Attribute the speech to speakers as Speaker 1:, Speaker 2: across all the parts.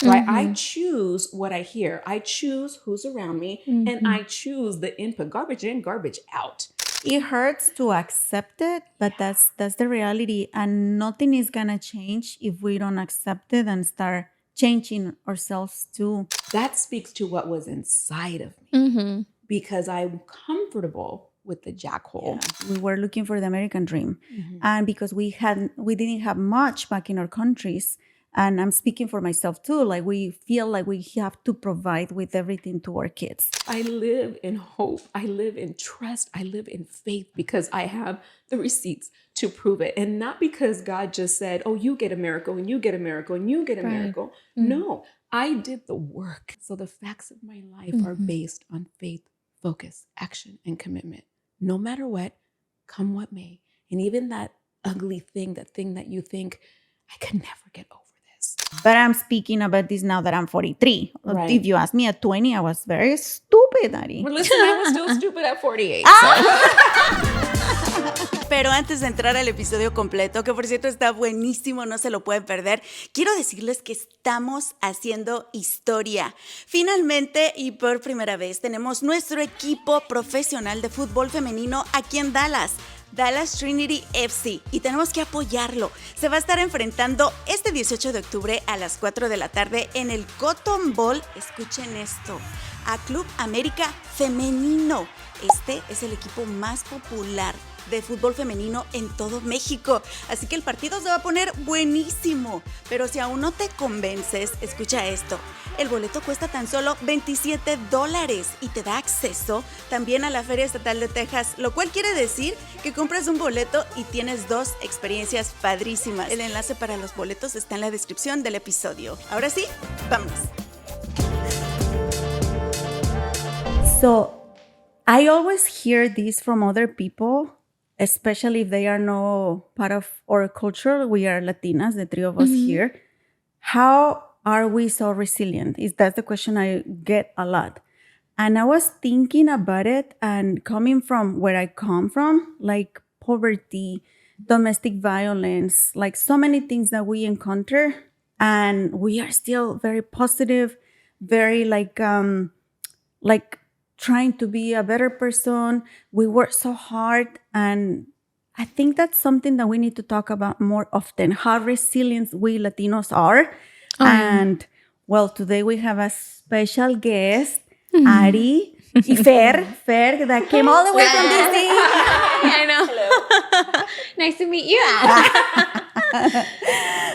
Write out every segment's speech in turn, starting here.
Speaker 1: right? I choose what I hear. I choose who's around me, and I choose the input, garbage in, garbage out.
Speaker 2: It hurts to accept it, but that's the reality. And nothing is going to change if we don't accept it and start changing ourselves too.
Speaker 1: That speaks to what was inside of me because I'm comfortable with the jackhole.
Speaker 2: Yeah. We were looking for the American dream. And because we didn't have much back in our countries, and I'm speaking for myself too, like we feel like we have to provide with everything to our kids.
Speaker 1: I live in hope. I live in trust. I live in faith because I have the receipts to prove it. And not because God just said, oh, you get a miracle and you get a miracle and you get a miracle. No, I did the work. So the facts of my life are based on faith, focus, action, and commitment. No matter what, come what may. And even that ugly thing, that thing that you think, I can never get over this.
Speaker 2: But I'm speaking about this now that I'm 43.
Speaker 1: Right.
Speaker 2: If you ask me at 20, I was very stupid, Ari.
Speaker 1: Well, listen, I was still stupid at 48.
Speaker 2: Pero antes de entrar al episodio completo, que por cierto está buenísimo, no se lo pueden perder, quiero decirles que estamos haciendo historia. Finalmente y por primera vez tenemos nuestro equipo profesional de fútbol femenino aquí en Dallas Trinity FC, y tenemos que apoyarlo. Se va a estar enfrentando este 18 de octubre a las 4 de la tarde en el Cotton Bowl, escuchen esto, a Club América Femenino. Este es el equipo más popular de fútbol femenino en todo México, así que el partido se va a poner buenísimo. Pero si aún no te convences, escucha esto. El boleto cuesta tan solo $27 y te da acceso también a la Feria Estatal de Texas, lo cual quiere decir que compras un boleto y tienes 2 experiencias padrísimas. El enlace para los boletos está en la descripción del episodio. Ahora sí, vámonos. So, I always hear this from other people, especially if they are no part of our culture. We are Latinas, the 3 of us here. How are we so resilient? That's the question I get a lot. And I was thinking about it, and coming from where I come from, like poverty, domestic violence, like so many things that we encounter, and we are still very positive, very like trying to be a better person. We work so hard, and I think that's something that we need to talk about more often, how resilient we Latinos are. And well, today we have a special guest, Ari y Fer, that came all the way from DC.
Speaker 3: I know. Hello. Nice to meet you.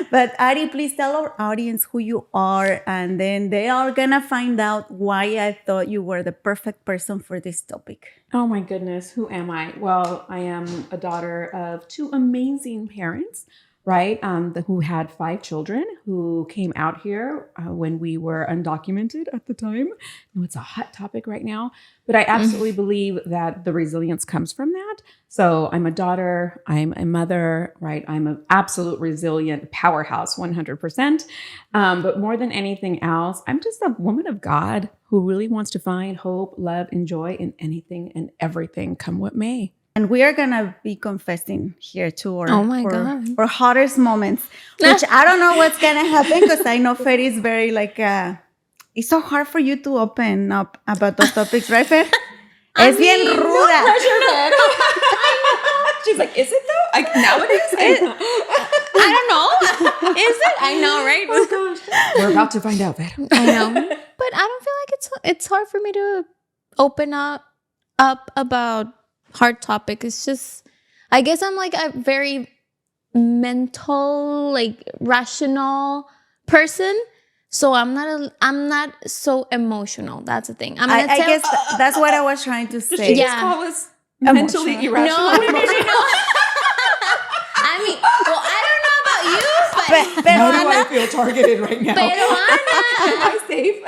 Speaker 2: But Ari, please tell our audience who you are, and then they are gonna find out why I thought you were the perfect person for this topic.
Speaker 1: Oh my goodness, who am I? Well, I am a daughter of 2 amazing parents, right? Who had 5 children who came out here when we were undocumented at the time. And it's a hot topic right now, but I absolutely believe that the resilience comes from that. So I'm a daughter, I'm a mother, right? I'm an absolute resilient powerhouse, 100%. But more than anything else, I'm just a woman of God who really wants to find hope, love, and joy in anything and everything, come what may.
Speaker 2: And we are going to be confessing here to
Speaker 3: God.
Speaker 2: Our hottest moments, which I don't know what's going to happen, because I know Fer is very it's so hard for you to open up about those topics, right, Fer? Es bien ruda.
Speaker 1: She's like, is it though? Now it is?
Speaker 3: I don't know. Is it? I know, right?
Speaker 1: Oh gosh. We're about to find out, Fer.
Speaker 3: I know. But I don't feel like it's hard for me to open up about hard topic. It's just, I guess I'm like a very mental, like rational person. So I'm not so emotional. That's the thing.
Speaker 2: I guess that's what I was trying to say.
Speaker 1: Did she just call us mentally irrational?
Speaker 3: No. I mean, well, I don't know about you, but
Speaker 1: How do I feel targeted right now?
Speaker 3: Pero Ana,
Speaker 1: Am I safe?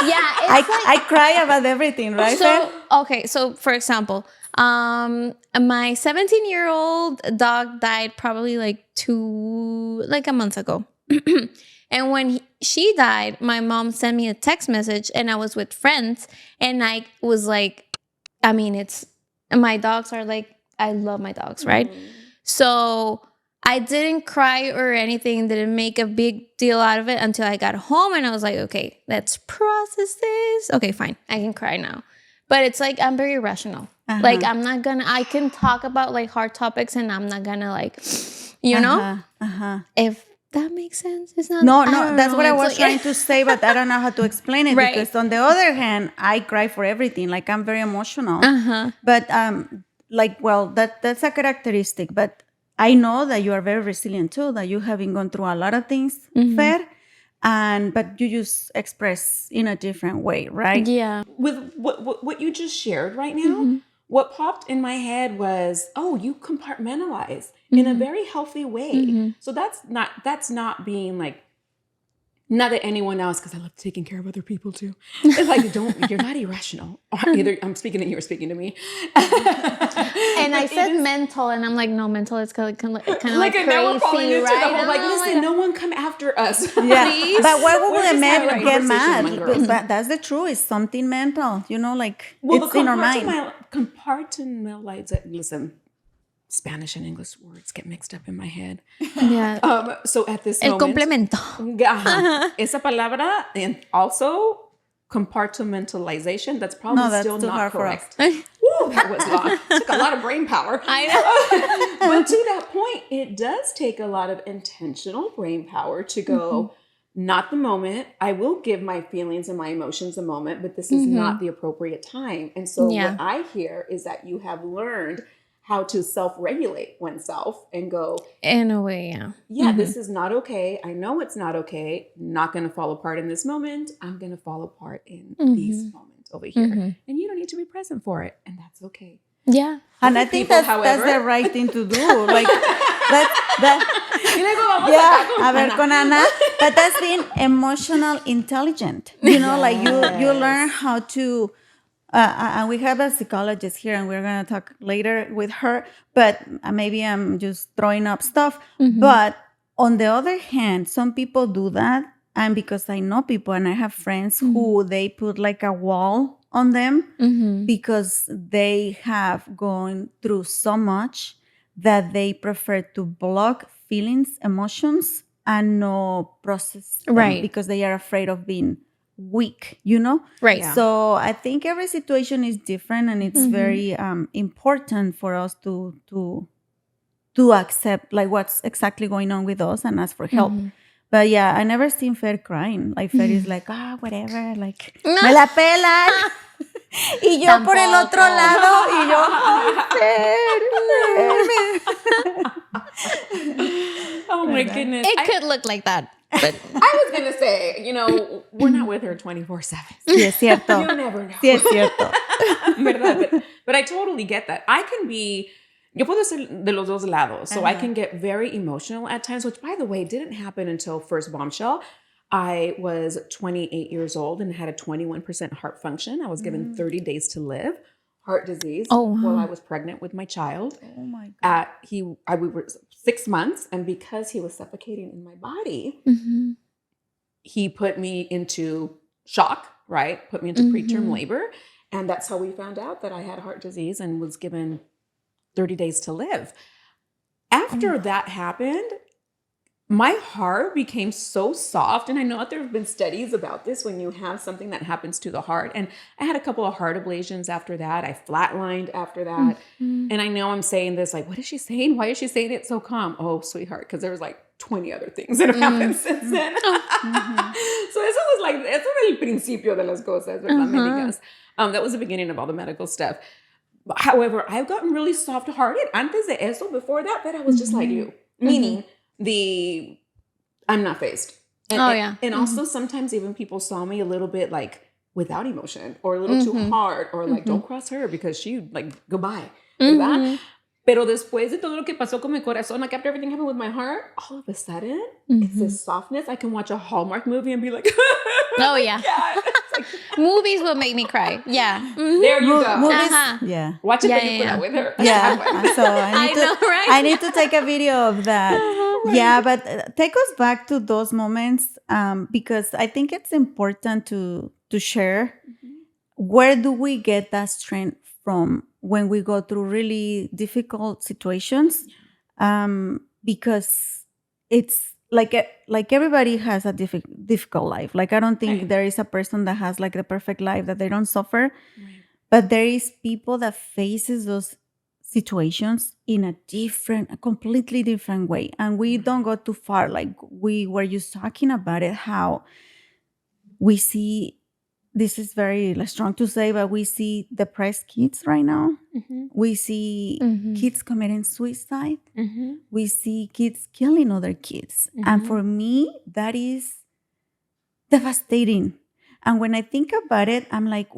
Speaker 3: Yeah,
Speaker 2: I cry about everything, right?
Speaker 3: So okay, so for example, my 17-year-old dog died probably like a month ago. And when she died, my mom sent me a text message, and I was with friends, and I was like, I mean, my dogs are like, I love my dogs, right? So I didn't cry or anything, didn't make a big deal out of it until I got home and I was like, okay, let's process this. Okay, fine. I can cry now. But it's like, I'm very rational. Like, I can talk about like hard topics and I'm not gonna like, you know? If that makes sense. It's not.
Speaker 4: No,
Speaker 3: I don't
Speaker 4: that's
Speaker 3: know.
Speaker 4: what I
Speaker 3: It's
Speaker 4: was
Speaker 3: like-
Speaker 4: trying to say, but I don't know how to explain it.
Speaker 3: Right.
Speaker 4: Because on the other hand, I cry for everything. Like I'm very emotional. But that's a characteristic. But I know that you are very resilient too. That you have been gone through a lot of things, Fer, but you just express in a different way, right?
Speaker 3: Yeah.
Speaker 1: With what you just shared right now, what popped in my head was, oh, you compartmentalize in a very healthy way. So that's not being like, not that anyone else, because I love taking care of other people too. It's like, you're not irrational. Either I'm speaking to you or speaking to me.
Speaker 3: And I said mental, and I'm like, no, mental is kind of like crazy,
Speaker 1: now we're falling into
Speaker 3: right?
Speaker 1: the whole, like,
Speaker 3: Oh my
Speaker 1: listen,
Speaker 3: God.
Speaker 1: no one come after us.
Speaker 4: Yeah,
Speaker 3: Please?
Speaker 4: but why would
Speaker 1: We're
Speaker 4: the
Speaker 1: just
Speaker 4: men
Speaker 1: having a
Speaker 4: get
Speaker 1: conversation
Speaker 4: mad?
Speaker 1: among girls.
Speaker 4: But that's the truth. It's something mental, like
Speaker 1: Well,
Speaker 4: it's in our mind.
Speaker 1: Compartmentalize. Listen, Spanish and English words get mixed up in my head.
Speaker 3: Yeah.
Speaker 1: So at this
Speaker 3: El
Speaker 1: moment,
Speaker 3: complemento.
Speaker 1: esa palabra, and also compartmentalization. That's probably
Speaker 4: No, that's
Speaker 1: still
Speaker 4: too
Speaker 1: not
Speaker 4: hard for us.
Speaker 1: correct. Woo, that was long. Took a lot of brain power.
Speaker 3: I know.
Speaker 1: But to that point, it does take a lot of intentional brain power to go, not the moment. I will give my feelings and my emotions a moment, but this is not the appropriate time. And so what I hear is that you have learned how to self-regulate oneself and go,
Speaker 3: In a way, yeah.
Speaker 1: this is not okay. I know it's not okay. Not going to fall apart in this moment. I'm going to fall apart in these moments over here. And you don't need to be present for it. And that's okay.
Speaker 3: Yeah.
Speaker 4: And I
Speaker 1: Other
Speaker 4: think
Speaker 1: people,
Speaker 4: that's the right thing to do. Like
Speaker 1: Y luego vamos
Speaker 4: yeah, a ver con Ana. But that's being emotional intelligent. Like you learn how to. And we have a psychologist here, and we're gonna talk later with her. But maybe I'm just throwing up stuff. But on the other hand, some people do that, and because I know people, and I have friends who they put like a wall on them because they have gone through so much that they prefer to block feelings, emotions, and no process them
Speaker 3: Right.
Speaker 4: because they are afraid of being weak,
Speaker 3: Right.
Speaker 1: Yeah.
Speaker 4: So I think every situation is different, and it's very important for us to accept like what's exactly going on with us and ask for help. But yeah, I never seen Fer crying. Like Fer is like, whatever, like me la pelan. Y yo por el otro lado, y yo,
Speaker 1: Oh my goodness.
Speaker 3: It could look like that. But
Speaker 1: I was going to say, we're not with her 24/7.
Speaker 4: sí es cierto.
Speaker 1: You never know.
Speaker 4: Sí es cierto.
Speaker 1: ¿Verdad? But I totally get that. Yo puedo ser de los dos lados. So I can get very emotional at times, which, by the way, didn't happen until first bombshell. I was 28 years old and had a 21% heart function. I was given 30 days to live. Heart disease while I was pregnant with my child.
Speaker 4: Oh my God.
Speaker 1: We were 6 months, and because he was suffocating in my body, he put me into shock, right? Put me into preterm labor. And that's how we found out that I had heart disease and was given 30 days to live. After that happened, my heart became so soft. And I know that there have been studies about this when you have something that happens to the heart. And I had a couple of heart ablations after that. I flatlined after that. And I know I'm saying this like, what is she saying? Why is she saying it so calm? Oh, sweetheart, because there was like 20 other things that have happened since then. So eso era el principio de las cosas, ¿verdad, médicas? That was the beginning of all the medical stuff. However, I've gotten really soft-hearted. Antes de eso, before that, but I was just like you. Meaning, I'm not phased. And also sometimes even people saw me a little bit like without emotion or a little too hard or like, don't cross her because she like, goodbye. ¿Verdad? Pero después de todo lo que pasó con mi corazón, like after everything happened with my heart, all of a sudden, it's this softness. I can watch a Hallmark movie and be like,
Speaker 3: oh yeah.
Speaker 1: Like,
Speaker 3: Movies will make me cry. Yeah.
Speaker 1: there you go.
Speaker 4: Movies,
Speaker 3: Yeah.
Speaker 1: Watch it
Speaker 3: Yeah.
Speaker 1: with her.
Speaker 4: Yeah. So
Speaker 3: I know, right?
Speaker 4: I need to take a video of that. Yeah, but take us back to those moments because I think it's important to share. Where do we get that strength from when we go through really difficult situations? because it's like everybody has a difficult life. Like I don't think there is a person that has like the perfect life that they don't suffer.
Speaker 1: Right.
Speaker 4: But there is people that faces those situations in a completely different way. And we don't go too far. Like we were just talking about it, how we see, this is very strong to say, but we see depressed kids right now.
Speaker 1: Mm-hmm.
Speaker 4: We see kids committing suicide.
Speaker 1: Mm-hmm.
Speaker 4: We see kids killing other kids. And for me, that is devastating. And when I think about it, I'm like,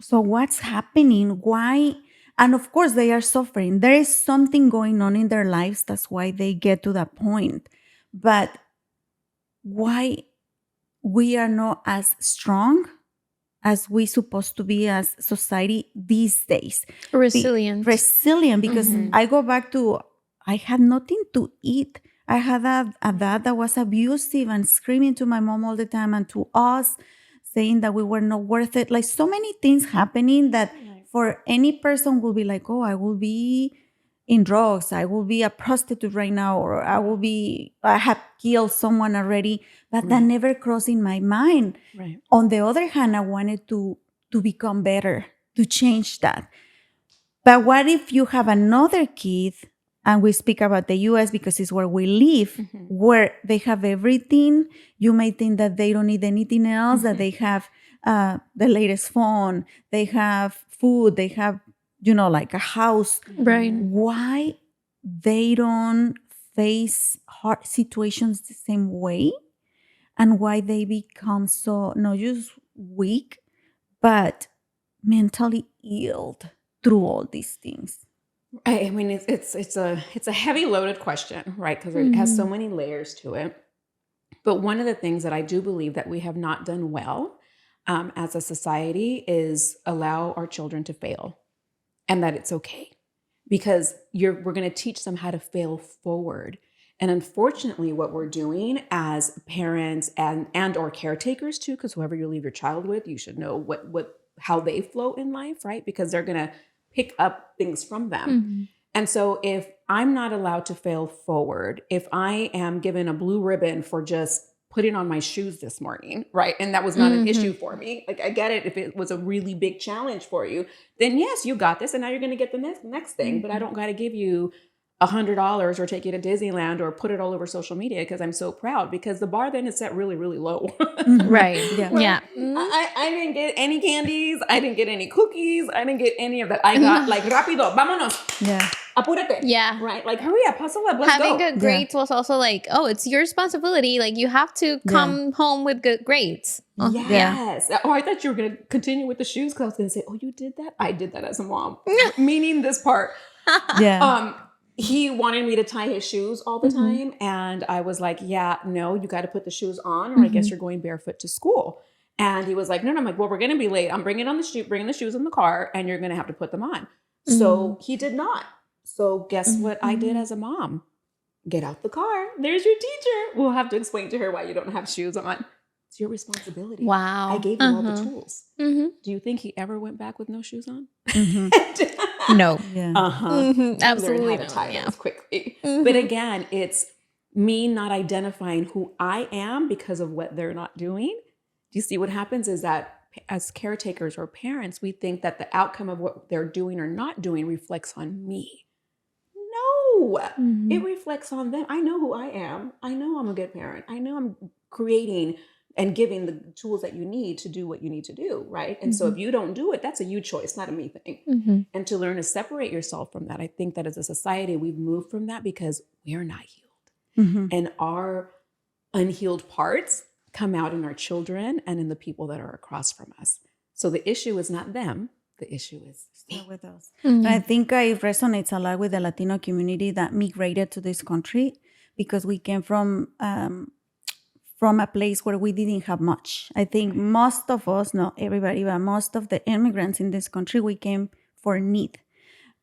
Speaker 4: so what's happening? Why? And of course, they are suffering. There is something going on in their lives. That's why they get to that point. But why we are not as strong as we supposed to be as society these days?
Speaker 3: Resilient.
Speaker 4: Resilient, because I go back to, I had nothing to eat. I had a dad that was abusive and screaming to my mom all the time and to us, saying that we were not worth it. Like so many things happening that for any person will be like, oh, I will be in drugs. I will be a prostitute right now, or I have killed someone already. But that never crossed in my mind.
Speaker 1: Right.
Speaker 4: On the other hand, I wanted to become better, to change that. But what if you have another kid, and we speak about the US because it's where we live, where they have everything. You may think that they don't need anything else, that they have the latest phone, they have food, they have, like a house.
Speaker 3: Right.
Speaker 4: Why they don't face hard situations the same way? And why they become so, not just weak, but mentally ill through all these things?
Speaker 1: I mean, it's a heavy loaded question, right? Because it has so many layers to it. But one of the things that I do believe that we have not done well as a society is allow our children to fail, and that it's okay, because we're going to teach them how to fail forward. And unfortunately, what we're doing as parents and or caretakers too, because whoever you leave your child with, you should know how they flow in life, right? Because they're going to pick up things from them. And so if I'm not allowed to fail forward, if I am given a blue ribbon for just putting on my shoes this morning, right? And that was not an issue for me. Like I get it. If it was a really big challenge for you, then yes, you got this. And now you're going to get the next thing, but I don't got to give you $100 or take you to Disneyland or put it all over social media because I'm so proud, because the bar then is set really, really low.
Speaker 3: Right. Yeah.
Speaker 1: I didn't get any candies. I didn't get any cookies. I didn't get any of that. I got like rápido, vámonos.
Speaker 4: Yeah.
Speaker 1: Apúrate.
Speaker 3: Yeah.
Speaker 1: Right. Like hurry up, hustle up, let's
Speaker 3: Having
Speaker 1: go.
Speaker 3: good grades was also like, oh, it's your responsibility. Like you have to come home with good grades.
Speaker 1: Yes. Oh, I thought you were going to continue with the shoes, because I was going to say, oh, you did that? I did that as a mom. Meaning this part.
Speaker 4: Yeah.
Speaker 1: He wanted me to tie his shoes all the time. And I was like, yeah, no, you got to put the shoes on, or I guess you're going barefoot to school. And he was like, no. I'm like, well, we're going to be late. I'm bringing the shoes in the car, and you're going to have to put them on. So he did not. So guess what I did as a mom? Get out the car. There's your teacher. We'll have to explain to her why you don't have shoes on. It's your responsibility.
Speaker 3: Wow.
Speaker 1: I gave him all the tools. Do you think he ever went back with no shoes on?
Speaker 3: No.
Speaker 4: Yeah.
Speaker 3: Absolutely
Speaker 1: Learn how to tie those quickly. But again, it's me not identifying who I am because of what they're not doing. Do you see what happens is that as caretakers or parents, we think that the outcome of what they're doing or not doing reflects on me. No, it reflects on them. I know who I am. I know I'm a good parent. I know I'm creating and giving the tools that you need to do what you need to do, right? And so if you don't do it, that's a you choice, not a me thing. And to learn to separate yourself from that, I think that as a society, we've moved from that because we are not healed. And our unhealed parts come out in our children and in the people that are across from us. So the issue is not them. The issue is me.
Speaker 4: With us. And I think it resonates a lot with the Latino community that migrated to this country, because we came from a place where we didn't have much. I think most of us, not everybody, but most of the immigrants in this country, we came for need.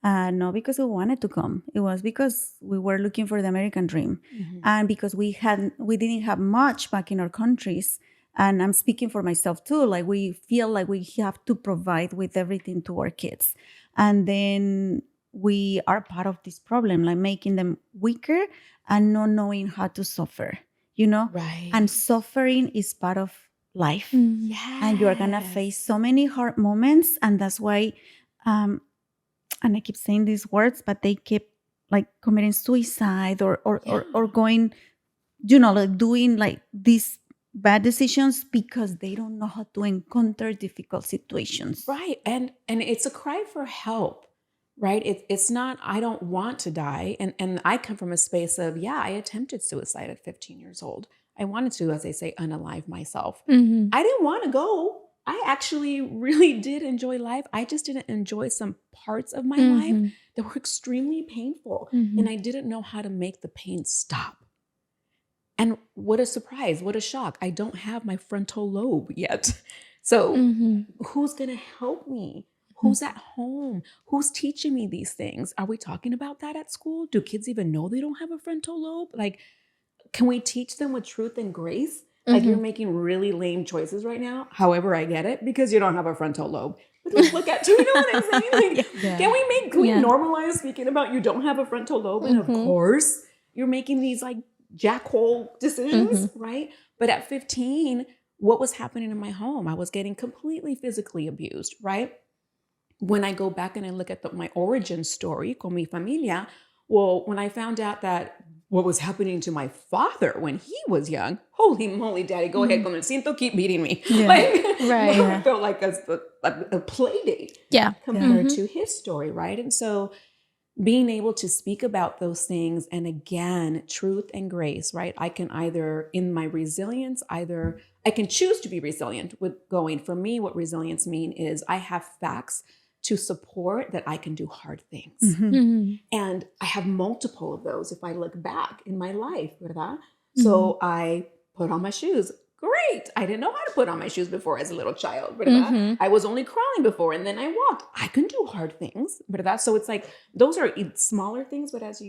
Speaker 4: Not because we wanted to come. It was because we were looking for the American dream. And because we didn't have much back in our countries. And I'm speaking for myself too. Like we feel like we have to provide with everything to our kids. And then we are part of this problem, like making them weaker and not knowing how to suffer, you know?
Speaker 1: Right.
Speaker 4: And suffering is part of life.
Speaker 1: Yes.
Speaker 4: And you're going to face so many hard moments. And that's why, and I keep saying these words, but they keep like committing suicide or going, you know, like doing like these bad decisions because they don't know how to encounter difficult situations.
Speaker 1: Right. And it's a cry for help, right? It's not, I don't want to die. And I come from a space of, I attempted suicide at 15 years old. I wanted to, as they say, unalive myself. I didn't want to go. I actually really did enjoy life. I just didn't enjoy some parts of my life that were extremely painful. And I didn't know how to make the pain stop. And what a surprise, what a shock. I don't have my frontal lobe yet. So who's going to help me? Who's at home? Who's teaching me these things? Are we talking about that at school? Do kids even know they don't have a frontal lobe? Like, can we teach them with truth and grace? Like, you're making really lame choices right now. However, I get it because you don't have a frontal lobe. But let's look at, do you know what I'm saying? Like, can we normalize speaking about you don't have a frontal lobe? And of course, you're making these like jackhole decisions, right? But at 15, what was happening in my home? I was getting completely physically abused, right? When I go back and I look at my origin story con mi familia, well, when I found out that what was happening to my father when he was young, holy moly, daddy, go ahead, con el cinto, keep beating me. Like, it felt like a play date compared to his story, right? And so being able to speak about those things, and again, truth and grace, right? I can either, in my resilience, I can choose to be resilient with going. For me, what resilience mean is I have facts to support that I can do hard things. And I have multiple of those if I look back in my life, ¿verdad? So I put on my shoes. Great. I didn't know how to put on my shoes before as a little child, ¿verdad? I was only crawling before and then I walked. I can do hard things, ¿verdad? So it's like, those are smaller things, but as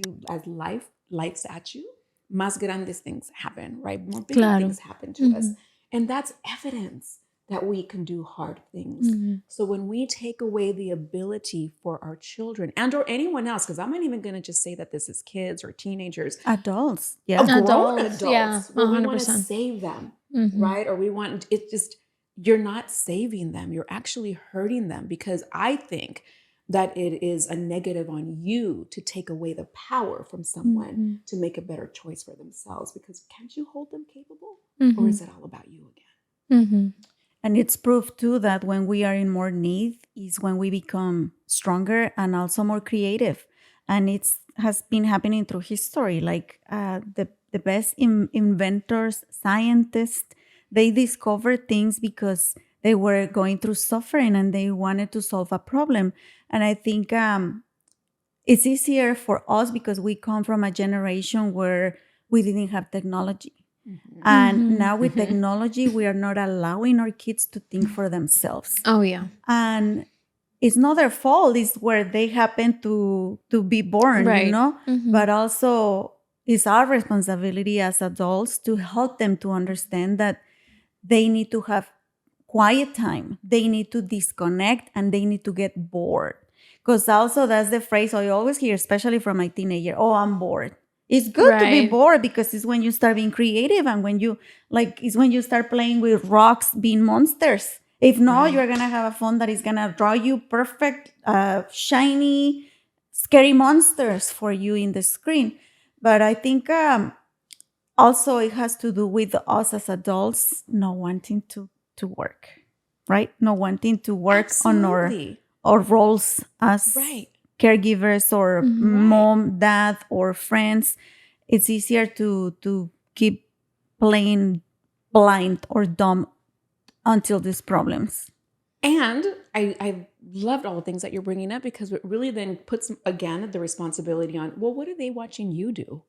Speaker 1: life lights at you, más grandes things happen, right? More big things happen to us. And that's evidence that we can do hard things. So when we take away the ability for our children and or anyone else, because I'm not even going to just say that this is kids or teenagers.
Speaker 4: Adults.
Speaker 1: Grown adults.
Speaker 3: Yeah, 100%.
Speaker 1: We want to save them, right? Or we want, it's just, you're not saving them. You're actually hurting them, because I think that it is a negative on you to take away the power from someone to make a better choice for themselves, because can't you hold them capable? Or is it all about you again?
Speaker 4: And it's proof too that when we are in more need is when we become stronger and also more creative. And has been happening through history. Like the best inventors, scientists, they discovered things because they were going through suffering and they wanted to solve a problem. And I think it's easier for us because we come from a generation where we didn't have technology. And now with technology, we are not allowing our kids to think for themselves.
Speaker 3: Oh, yeah.
Speaker 4: And it's not their fault. It's where they happen to be born, you know? But also it's our responsibility as adults to help them to understand that they need to have quiet time. They need to disconnect and they need to get bored. Because also that's the phrase I always hear, especially from my teenager, oh, I'm bored. It's good to be bored because it's when you start being creative and when you it's when you start playing with rocks being monsters. If not, you're going to have a phone that is going to draw you perfect, shiny, scary monsters for you in the screen. But I think also it has to do with us as adults not wanting to work, right? Not wanting to work on our roles as caregivers or mom, dad, or friends. It's easier to keep playing blind or dumb until these problems.
Speaker 1: And I loved all the things that you're bringing up, because it really then puts, again, the responsibility on, well, what are they watching you do?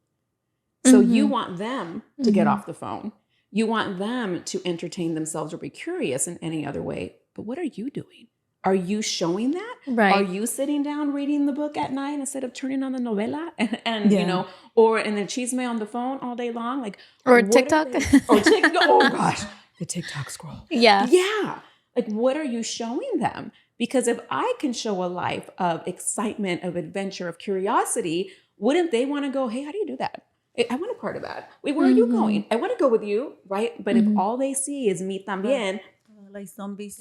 Speaker 1: So you want them to get off the phone. You want them to entertain themselves or be curious in any other way. But what are you doing? Are you showing that?
Speaker 3: Right.
Speaker 1: Are you sitting down reading the book at night instead of turning on the novela and you know, and then chisme on the phone all day long? Like,
Speaker 3: or TikTok.
Speaker 1: Or TikTok. Oh gosh, the TikTok scroll.
Speaker 3: Yeah.
Speaker 1: Yeah. Like, what are you showing them? Because if I can show a life of excitement, of adventure, of curiosity, wouldn't they want to go, hey, how do you do that? I want a part of that. Wait, where are you going? I want to go with you, right? But if all they see is me también,
Speaker 4: Like zombies.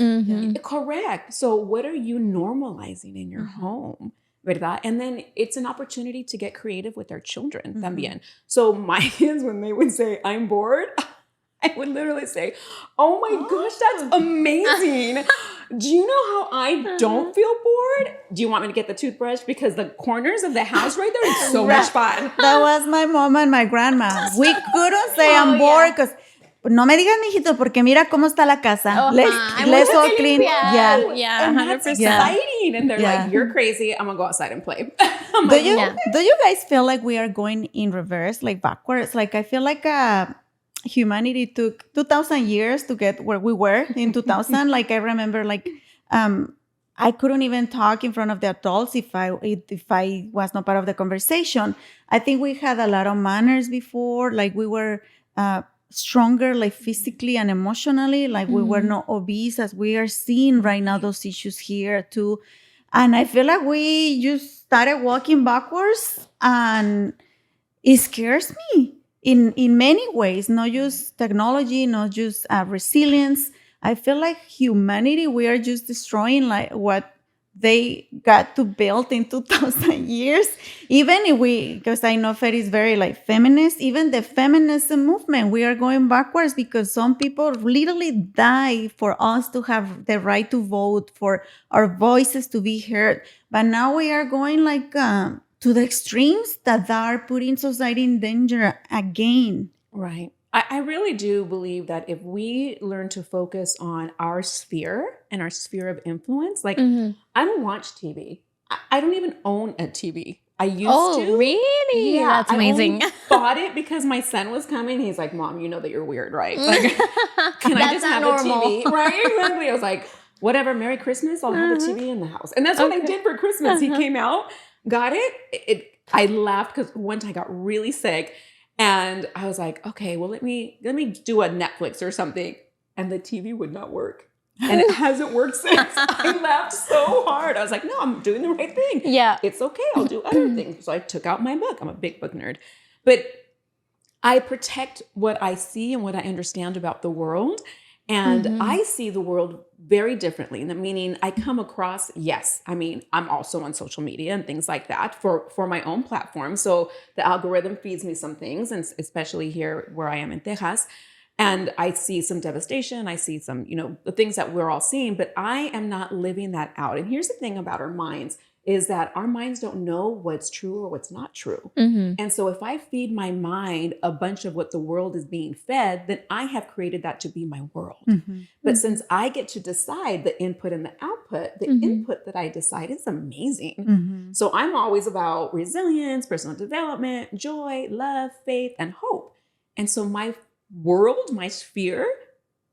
Speaker 1: correct. So what are you normalizing in your home? ¿Verdad? And then it's an opportunity to get creative with our children también. So my kids, when they would say, I'm bored, I would literally say, oh my gosh, that's amazing. Do you know how I don't feel bored? Do you want me to get the toothbrush? Because the corners of the house right there is so much fun.
Speaker 4: That was my mom and my grandma. We couldn't say I'm bored because no me digas, mijito, porque mira cómo está la casa. Let's all clean.
Speaker 3: Yeah,
Speaker 1: And
Speaker 3: 100%.
Speaker 1: that's exciting. And they're like, you're crazy. I'm going to go outside and play.
Speaker 4: Do you guys feel like we are going in reverse, like backwards? Like I feel like humanity took 2,000 years to get where we were in 2000. Like I remember, like I couldn't even talk in front of the adults if I was not part of the conversation. I think we had a lot of manners before. Like we were stronger, like physically and emotionally. Like we were not obese as we are seeing right now. Those issues here too. And I feel like we just started walking backwards, and it scares me in many ways, not just technology, not just resilience. I feel like humanity, we are just destroying like what they got to build in 2,000 years. Even if because I know Fer is very like feminist, even the feminism movement, we are going backwards because some people literally die for us to have the right to vote, for our voices to be heard. But now we are going like to the extremes that are putting society in danger again.
Speaker 1: Right. I really do believe that if we learn to focus on our sphere and our sphere of influence, like I don't watch TV. I don't even own a TV. I used to.
Speaker 3: Oh, really?
Speaker 1: Yeah,
Speaker 3: That's amazing.
Speaker 1: I only bought it because my son was coming. He's like, Mom, you know that you're weird, right? Like, can I just have
Speaker 3: normal.
Speaker 1: a TV? Right? Exactly. I was like, whatever, Merry Christmas. I'll have a TV in the house. And that's what I did for Christmas. He came out, got it. I laughed because one time I got really sick. And I was like, okay, well, let me do a Netflix or something. And the TV would not work. And it hasn't worked since. I laughed so hard. I was like, no, I'm doing the right thing.
Speaker 3: Yeah.
Speaker 1: It's okay. I'll do other things. So I took out my book. I'm a big book nerd. But I protect what I see and what I understand about the world. And I see the world very differently. Meaning I come across, yes, I mean, I'm also on social media and things like that for my own platform. So the algorithm feeds me some things, and especially here where I am in Texas. And I see some devastation. I see some, the things that we're all seeing, but I am not living that out. And here's the thing about our minds is that our minds don't know what's true or what's not true. And so if I feed my mind a bunch of what the world is being fed, then I have created that to be my world. But since I get to decide the input and the output, the input that I decide is amazing. So I'm always about resilience, personal development, joy, love, faith, and hope. And so my world, my sphere,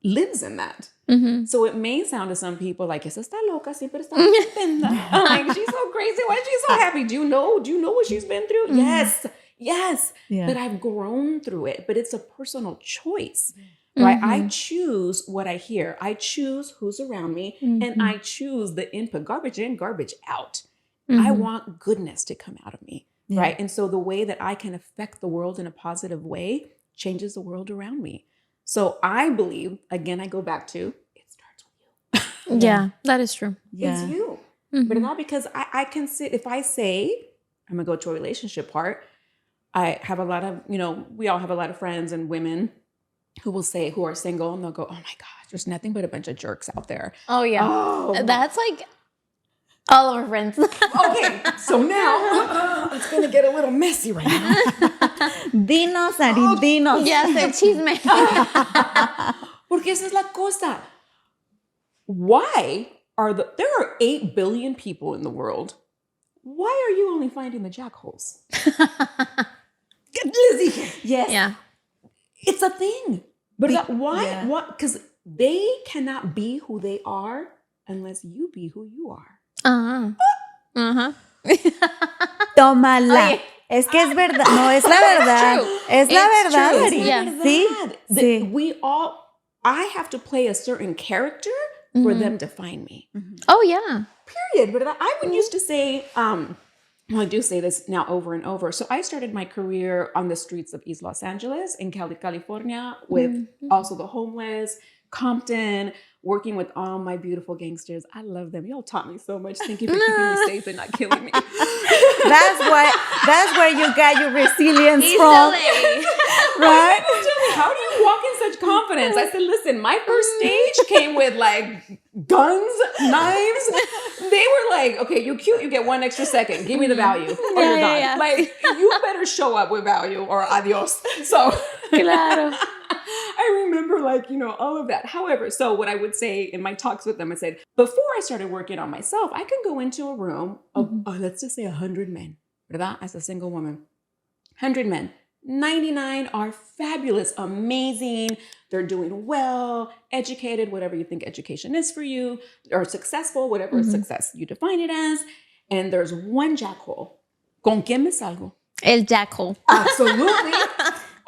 Speaker 1: lives in that. So it may sound to some people like, esa está loca, siempre está contenta. I'm like, she's so crazy. Why is she so happy? Do you know what she's been through? Yes. Yeah. But I've grown through it. But it's a personal choice, right? I choose what I hear. I choose who's around me, and I choose the input, garbage in, garbage out. I want goodness to come out of me, right? And so the way that I can affect the world in a positive way changes the world around me. So I believe, again, I go back to, it starts with you.
Speaker 3: Yeah, that is true.
Speaker 1: It's you. But not because I can sit, if I say, I'm going to go to a relationship part, I have a lot of, we all have a lot of friends and women who will say, who are single, and they'll go, oh my gosh, there's nothing but a bunch of jerks out there.
Speaker 3: Oh, yeah. That's like all of our friends.
Speaker 1: Okay, so now it's going to get a little messy right now.
Speaker 4: Dinos, Ari, dinos.
Speaker 3: Yes, el chisme.
Speaker 1: Porque esa es la cosa. Why there are 8 billion people in the world. Why are you only finding the jackholes? Lizzie. Yes.
Speaker 3: Yeah.
Speaker 1: It's a thing. But why? Yeah. What? Because they cannot be who they are unless you be who you are.
Speaker 4: Tómala. Oye. Es que es verdad. No, es la verdad. Es la verdad, Ari.
Speaker 3: Yeah.
Speaker 1: I have to play a certain character for them to find me.
Speaker 3: Oh, yeah.
Speaker 1: Period. But I would used to say, well, I do say this now over and over. So I started my career on the streets of East Los Angeles in California with also the homeless, Compton, working with all my beautiful gangsters. I love them. Y'all taught me so much. Thank you for keeping me safe and not killing me.
Speaker 4: That's where you got your resilience from. Right?
Speaker 1: How do you walk in such confidence? I said, listen, my first stage came with like guns, knives. They were like, okay, you're cute. You get 1 extra second. Give me the value or you're done.
Speaker 3: Yeah.
Speaker 1: Like, you better show up with value or adios. So
Speaker 3: Claro.
Speaker 1: I remember like, all of that. However, so what I would say in my talks with them, I said, before I started working on myself, I can go into a room of, let's just say 100 men, ¿verdad? As a single woman, 100 men. 99 are fabulous, amazing. They're doing well, educated, whatever you think education is for you, or successful, whatever success you define it as. And there's one jackhole. ¿Con quién me salgo?
Speaker 3: El jackhole.
Speaker 1: Absolutely.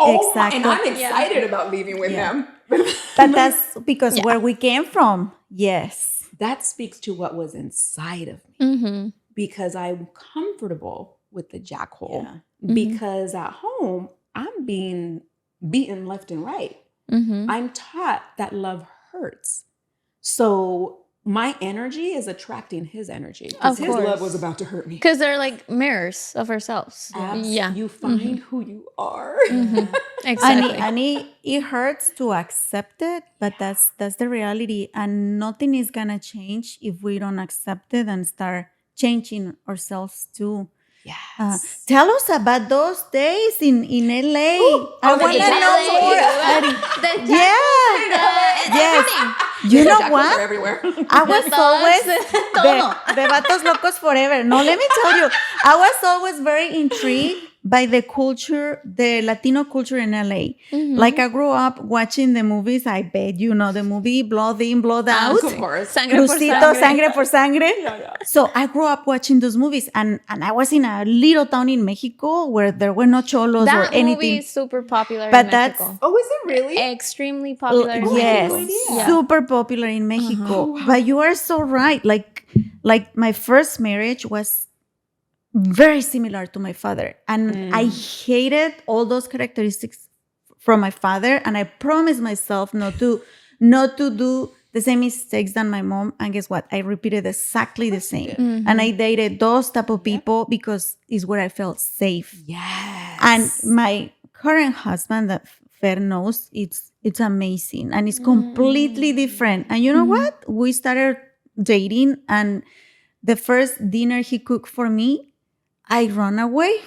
Speaker 4: Exactly.
Speaker 1: And I'm excited about leaving with them.
Speaker 4: But that's because where we came from. Yes.
Speaker 1: That speaks to what was inside of me. Because I'm comfortable with the jackhole. Because at home, I'm being beaten left and right. I'm taught that love hurts. So my energy is attracting his energy. Because his love was about to hurt me.
Speaker 3: Because they're like mirrors of ourselves. Yeah.
Speaker 1: You find who you are.
Speaker 3: Exactly.
Speaker 4: And it hurts to accept it, but that's the reality. And nothing is going to change if we don't accept it and start changing ourselves too.
Speaker 1: Yes.
Speaker 4: Tell us about those days in LA. I want to know more. Yes. You know what?
Speaker 1: Everywhere.
Speaker 4: I was always the vatos locos forever. No, let me tell you, I was always very intrigued by the culture, the Latino culture in LA. Like I grew up watching the movies. I bet you know the movie Blood In, Blood Out.
Speaker 1: Of course.
Speaker 3: Sangre por
Speaker 4: Crucito,
Speaker 3: sangre.
Speaker 4: Sangre por Sangre. So I grew up watching those movies, and I was in a little town in Mexico where there were no cholos or
Speaker 3: That
Speaker 4: anything.
Speaker 3: movie is super popular
Speaker 4: But
Speaker 3: in
Speaker 4: that's-
Speaker 3: Mexico.
Speaker 1: Oh, is it really?
Speaker 3: Extremely popular in
Speaker 4: Yes,
Speaker 3: Mexico. Yeah.
Speaker 4: super popular in Mexico. But you are so right. Like my first marriage was very similar to my father, and I hated all those characteristics from my father. And I promised myself not to do the same mistakes than my mom. And guess what? I repeated exactly the same. And I dated those type of people because it's where I felt safe.
Speaker 1: Yes.
Speaker 4: And my current husband that Fer knows, it's amazing. And it's completely different. And you know what? We started dating, and the first dinner he cooked for me, I run away.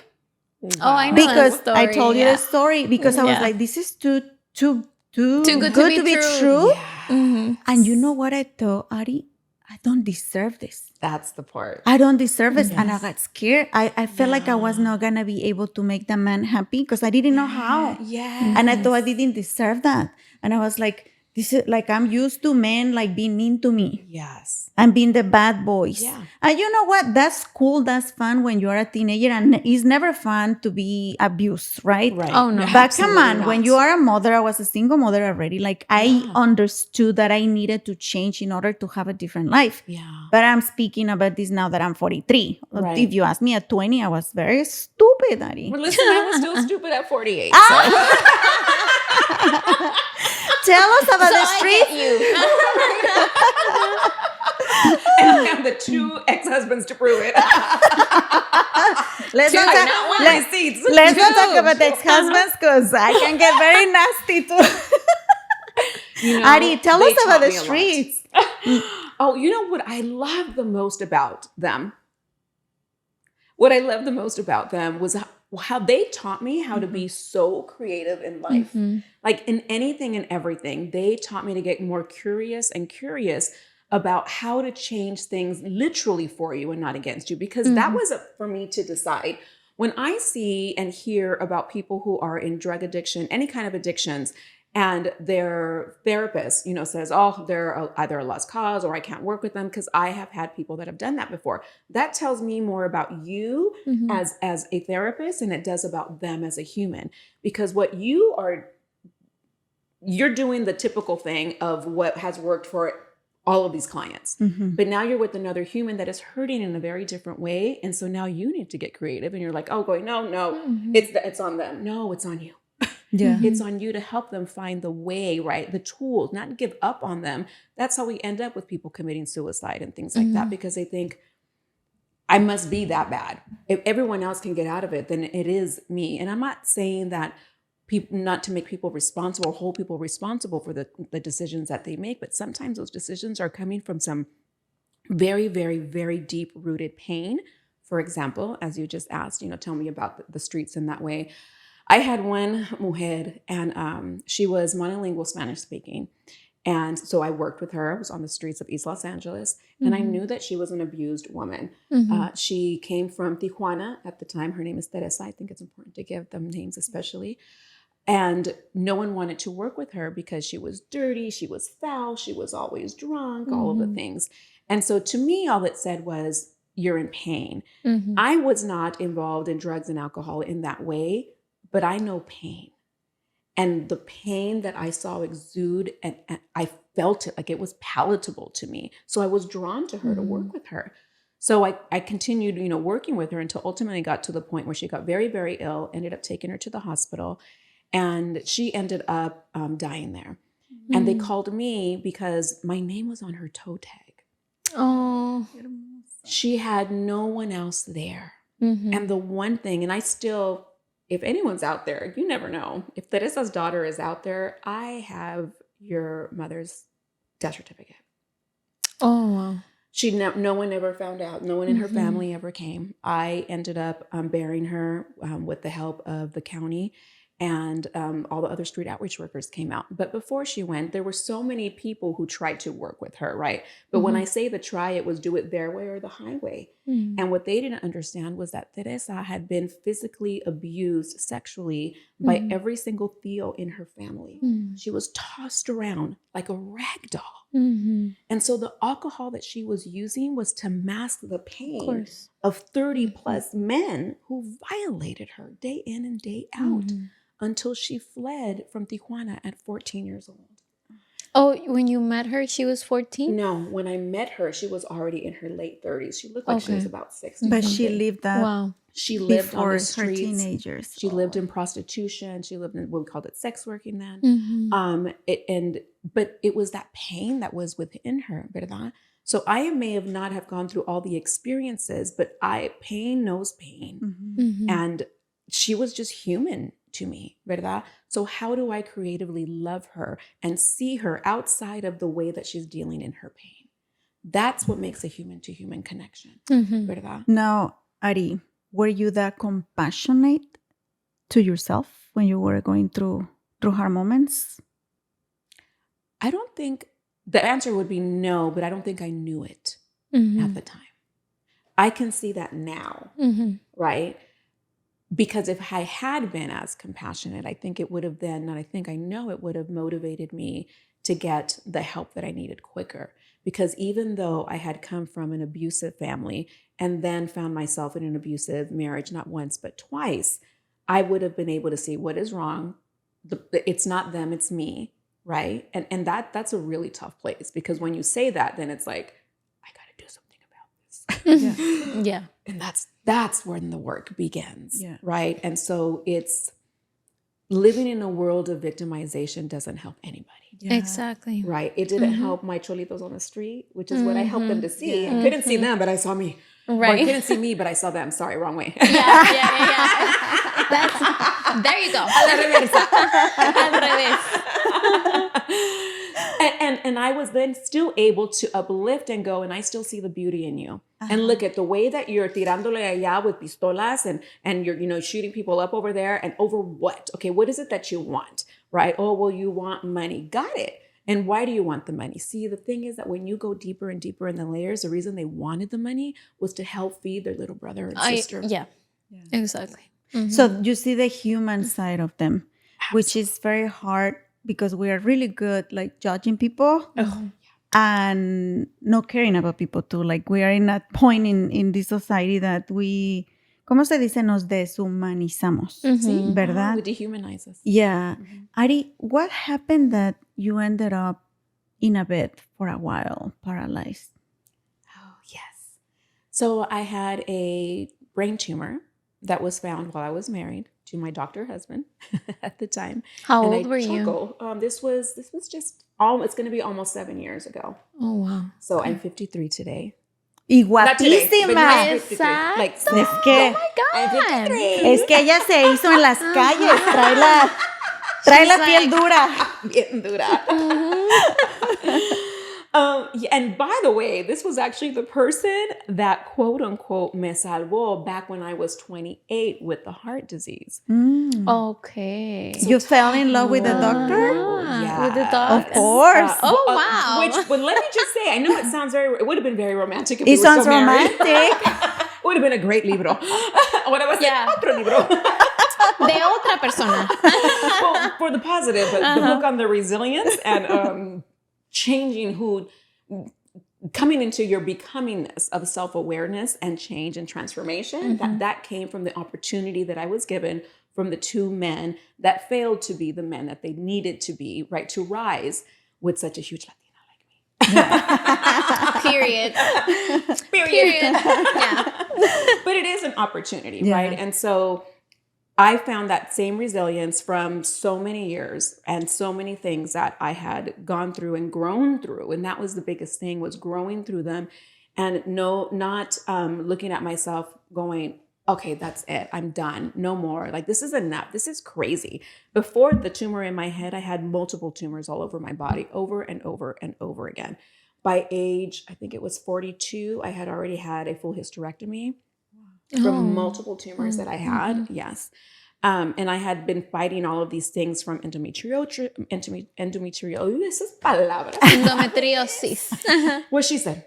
Speaker 3: Oh, I know
Speaker 4: Because
Speaker 3: that story.
Speaker 4: I told you the story. Because I was like, this is too good to be true. And you know what I thought, Ari? I don't deserve this.
Speaker 1: That's the part.
Speaker 4: I don't deserve this. And I got scared. I felt like I was not going to be able to make the man happy because I didn't know how.
Speaker 1: Yeah.
Speaker 4: And I thought I didn't deserve that. And I was like, this is like, I'm used to men like being mean to me
Speaker 1: Yes.
Speaker 4: and being the bad boys.
Speaker 1: Yeah.
Speaker 4: And you know what? That's cool. That's fun when you're a teenager. And it's never fun to be abused, right?
Speaker 1: Right.
Speaker 3: Oh, no.
Speaker 4: But come
Speaker 1: Absolutely
Speaker 4: on,
Speaker 1: not.
Speaker 4: when you are a mother, I was a single mother already. Like I understood that I needed to change in order to have a different life.
Speaker 1: Yeah.
Speaker 4: But I'm speaking about this now that I'm 43.
Speaker 1: Right.
Speaker 4: If you ask me at 20, I was very stupid, Ari.
Speaker 1: Well, listen, I was still stupid at 48.
Speaker 4: Tell us about the
Speaker 3: I
Speaker 4: street.
Speaker 3: get you.
Speaker 1: And I have the 2 ex-husbands to prove it.
Speaker 4: Let's not
Speaker 3: Two,
Speaker 4: talk,
Speaker 3: not one.
Speaker 4: let,
Speaker 1: Receipts.
Speaker 4: let's not talk about the ex-husbands because I can get very nasty too.
Speaker 1: You know,
Speaker 4: Ari, tell
Speaker 1: they
Speaker 4: us about
Speaker 1: taught
Speaker 4: the
Speaker 1: me a lot.
Speaker 4: streets.
Speaker 1: Oh, you know what I love the most about them? What I love the most about them was how they taught me how to be so creative in life. Like in anything and everything, they taught me to get more curious about how to change things literally for you and not against you, because that was for me to decide. When I see and hear about people who are in drug addiction, any kind of addictions, and their therapist, says, oh, they're either a lost cause or I can't work with them, because I have had people that have done that before. That tells me more about you as a therapist than it does about them as a human. Because what you're doing the typical thing of what has worked for all of these clients. But now you're with another human that is hurting in a very different way. And so now you need to get creative and you're like, oh, going, no, it's on them. No, it's on you.
Speaker 4: Yeah.
Speaker 1: It's on you to help them find the way, right? The tools, not give up on them. That's how we end up with people committing suicide and things like that, because they think, I must be that bad. If everyone else can get out of it, then it is me. And I'm not saying that people, not to make people responsible, hold people responsible for the decisions that they make, but sometimes those decisions are coming from some very, very, very deep rooted pain. For example, as you just asked, tell me about the streets in that way. I had one mujer, and she was monolingual Spanish speaking. And so I worked with her. I was on the streets of East Los Angeles, and I knew that she was an abused woman. She came from Tijuana at the time. Her name is Teresa. I think it's important to give them names, especially. And no one wanted to work with her because she was dirty, she was foul, she was always drunk, all of the things. And so to me, all it said was, you're in pain. I was not involved in drugs and alcohol in that way, but I know pain. And the pain that I saw exude, and I felt it like it was palatable to me. So I was drawn to her to work with her. So I continued, working with her until ultimately got to the point where she got very, very ill, ended up taking her to the hospital. And she ended up dying there. And they called me because my name was on her toe tag.
Speaker 3: Oh.
Speaker 1: She had no one else there. And the one thing, and I still, if anyone's out there, you never know. If Teresa's daughter is out there, I have your mother's death certificate.
Speaker 3: Oh, wow.
Speaker 1: No one ever found out. No one in her family ever came. I ended up burying her with the help of the county. And all the other street outreach workers came out. But before she went, there were so many people who tried to work with her, right? But when I say the try, it was do it their way or the highway. And what they didn't understand was that Teresa had been physically abused sexually by every single tío in her family. She was tossed around like a rag doll. And so the alcohol that she was using was to mask the pain of 30 plus men who violated her day in and day out. Until she fled from Tijuana at 14 years old.
Speaker 3: Oh, when you met her, she was 14?
Speaker 1: No, when I met her, she was already in her late 30s. She looked like she was about 60.
Speaker 4: But she lived that
Speaker 3: Wow.
Speaker 1: She lived on
Speaker 4: before
Speaker 1: the
Speaker 4: her
Speaker 1: streets.
Speaker 4: teenagers.
Speaker 1: She lived in prostitution. She lived in what we called it sex working then. But it was that pain that was within her, ¿verdad? So I may have not have gone through all the experiences, but pain knows pain. And she was just human to me, ¿verdad? So how do I creatively love her and see her outside of the way that she's dealing in her pain? That's what makes a human-to-human connection, ¿verdad?
Speaker 4: Now, Ari, were you that compassionate to yourself when you were going through hard moments?
Speaker 1: I don't think, the answer would be no, but I don't think I knew it at the time. I can see that now, right? Because if I had been as compassionate, I think it would have then, and I know it would have motivated me to get the help that I needed quicker. Because even though I had come from an abusive family and then found myself in an abusive marriage, not once, but twice, I would have been able to see what is wrong. It's not them, it's me, right? And that's a really tough place, because when you say that, then it's like, I got to do something about this.
Speaker 3: Yeah.
Speaker 1: And that's when the work begins, right? And so it's living in a world of victimization doesn't help anybody.
Speaker 4: Yeah.
Speaker 3: Exactly.
Speaker 1: Right? It didn't help my cholitos on the street, which is what I helped them to see. I couldn't see them, but I saw me. Or I couldn't see me, but I saw them. Sorry, wrong way.
Speaker 3: Yeah. There you go.
Speaker 1: A la reversa.
Speaker 3: Al revés.
Speaker 1: And I was then still able to uplift and go, and I still see the beauty in you. And look at the way that you're tirándole allá with pistolas and you're shooting people up over there, and over what? Okay, what is it that you want, right? Oh, well, you want money. Got it. And why do you want the money? See, the thing is that when you go deeper and deeper in the layers, the reason they wanted the money was to help feed their little brother and sister.
Speaker 3: Yeah, exactly.
Speaker 4: So you see the human side of them, which is very hard because we are really good like judging people and not caring about people too. Like we are in that point in this society that we, ¿cómo se dice? Nos deshumanizamos, ¿verdad?
Speaker 1: We dehumanize us.
Speaker 4: Yeah. Ari, what happened that you ended up in a bed for a while, paralyzed.
Speaker 1: Oh, yes. So I had a brain tumor that was found while I was married to my doctor husband at the time.
Speaker 3: How
Speaker 1: And
Speaker 3: old
Speaker 1: I
Speaker 3: were you?
Speaker 1: chuckle. This was just it's going to be almost 7 years ago.
Speaker 3: Oh, wow.
Speaker 1: So I'm 53 today.
Speaker 4: Y
Speaker 1: Not today, but
Speaker 4: guapísima.
Speaker 1: not 53. Like,
Speaker 3: Exacto.
Speaker 4: Es que,
Speaker 3: Oh, my God.
Speaker 4: es que ella se hizo en las calles. Trae la piel dura.
Speaker 1: bien dura. Yeah, and by the way, this was actually the person that quote unquote me salvó back when I was 28 with the heart disease.
Speaker 3: Okay.
Speaker 4: You fell in love with the doctor?
Speaker 3: Yeah. With the
Speaker 1: Yes.
Speaker 3: dog?
Speaker 4: Of course.
Speaker 3: Oh, wow.
Speaker 1: But let me just say, I know it would have been very romantic if
Speaker 4: It
Speaker 1: we were
Speaker 4: sounds
Speaker 1: still married.
Speaker 4: romantic.
Speaker 1: It would have been a great libro. Ahora va a ser
Speaker 3: Yeah.
Speaker 1: otro libro.
Speaker 3: De otra persona.
Speaker 1: Well, for the positive, but the book on the resilience and coming into your becomingness of self-awareness and change and transformation, that came from the opportunity that I was given from the two men that failed to be the men that they needed to be, right, to rise with such a huge Latina like me.
Speaker 3: Period. Yeah.
Speaker 1: But it is an opportunity,
Speaker 4: Yeah.
Speaker 1: right? And so I found that same resilience from so many years and so many things that I had gone through and grown through. And that was the biggest thing, was growing through them and not looking at myself going, okay, that's it. I'm done. No more. Like, this is enough. This is crazy. Before the tumor in my head, I had multiple tumors all over my body over and over and over again. By age, I think it was 42, I had already had a full hysterectomy from multiple tumors that I had. Yes. And I had been fighting all of these things from endometriosis. Esas palabras.
Speaker 3: Endometriosis.
Speaker 1: What she said.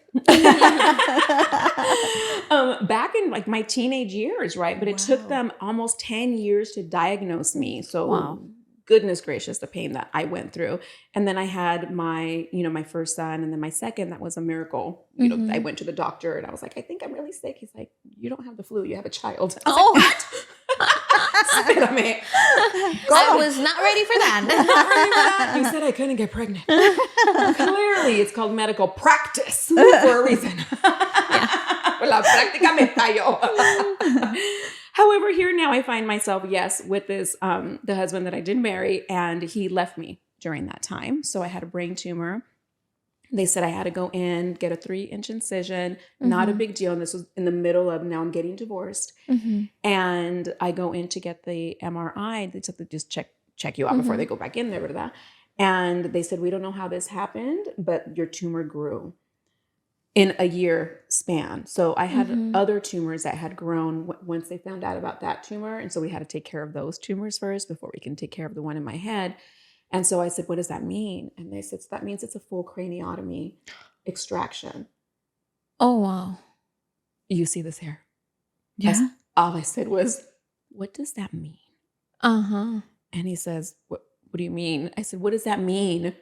Speaker 1: Back in like my teenage years, right? But it took them almost 10 years to diagnose me. So goodness gracious, the pain that I went through. And then I had my first son, and then my second, that was a miracle. I went to the doctor and I was like, I think I'm really sick. He's like, you don't have the flu, you have a child. I was like, Espérame.
Speaker 3: I was not ready for that.
Speaker 1: You said I couldn't get pregnant. Clearly, it's called medical practice for a reason. La práctica me falló. However, here now I find myself, yes, with this, the husband that I did marry, and he left me during that time. So I had a brain tumor. They said I had to go in, get a 3-inch incision, not a big deal. And this was in the middle of, now I'm getting divorced. And I go in to get the MRI. They said to just check you out before they go back in there. Blah, blah. And they said, we don't know how this happened, but your tumor grew in a year span. So I had other tumors that had grown once they found out about that tumor. And so we had to take care of those tumors first before we can take care of the one in my head. And so I said, what does that mean? And they said, that means it's a full craniotomy extraction.
Speaker 3: Oh, wow.
Speaker 1: You see this hair?
Speaker 4: Yeah.
Speaker 1: All I said was, what does that mean?
Speaker 3: Uh-huh.
Speaker 1: And he says, what do you mean? I said, what does that mean?